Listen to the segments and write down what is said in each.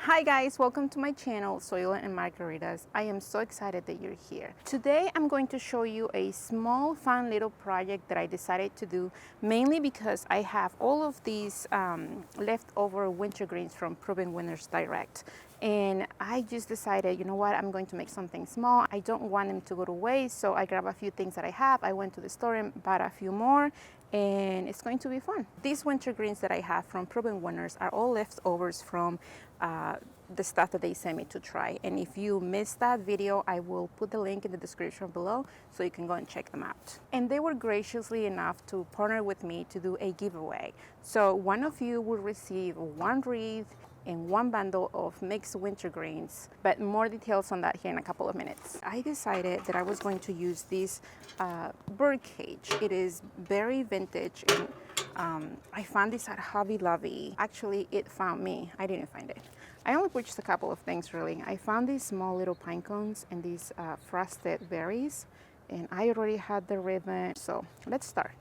Hi guys, welcome to my channel, Soil and Margaritas. I am so excited that you're here. Today I'm going to show you a small fun little project that I decided to do mainly because I have all of these leftover wintergreens from Proven Winners Direct. And I just decided, you know what, I'm going to make something small. I don't want them to go to waste, so I grabbed a few things that I have. I went to the store and bought a few more, and it's going to be fun. These wintergreens that I have from Proven Winners are all leftovers from the stuff that they sent me to try. And if you missed that video, I will put the link in the description below so you can go and check them out. And they were graciously enough to partner with me to do a giveaway. So one of you will receive one wreath and one bundle of mixed wintergreens, but more details on that here in a couple of minutes. I decided that I was going to use this bird cage. It is very vintage, and I found this at Hobby Lobby. Actually, it found me. I didn't find it. I only purchased a couple of things really. I found these small little pine cones and these frosted berries, and I already had the ribbon. So let's start.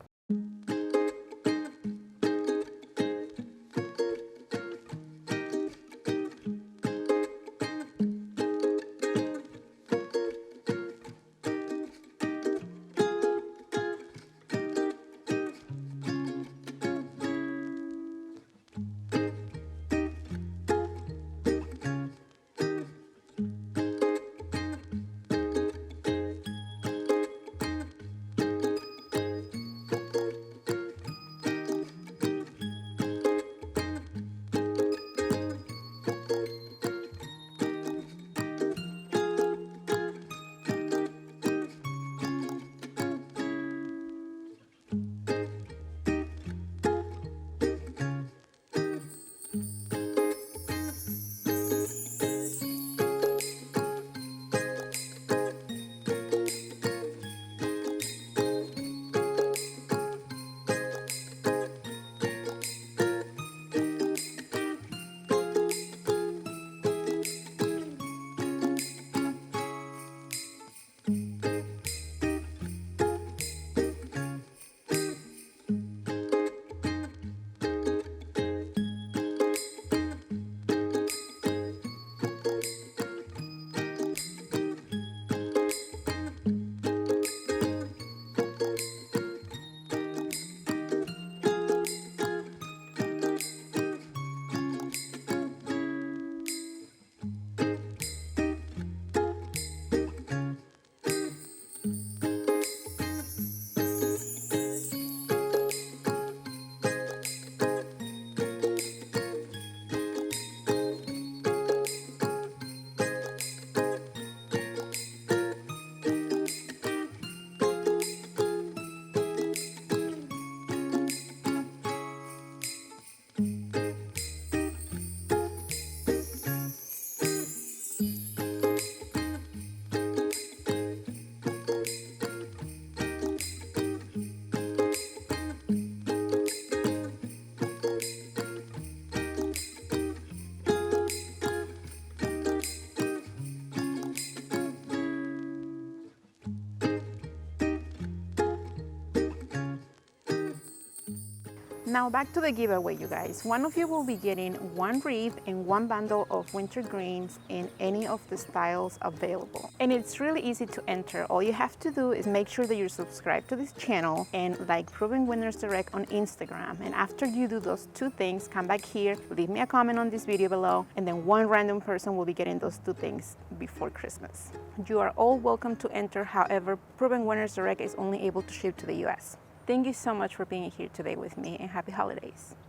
Now back to the giveaway, you guys. One of you will be getting one wreath and one bundle of wintergreens in any of the styles available. And it's really easy to enter. All you have to do is make sure that you're subscribed to this channel and like Proven Winners Direct on Instagram. And after you do those two things, come back here, leave me a comment on this video below, and then one random person will be getting those two things before Christmas. You are all welcome to enter. However, Proven Winners Direct is only able to ship to the US. Thank you so much for being here today with me, and happy holidays.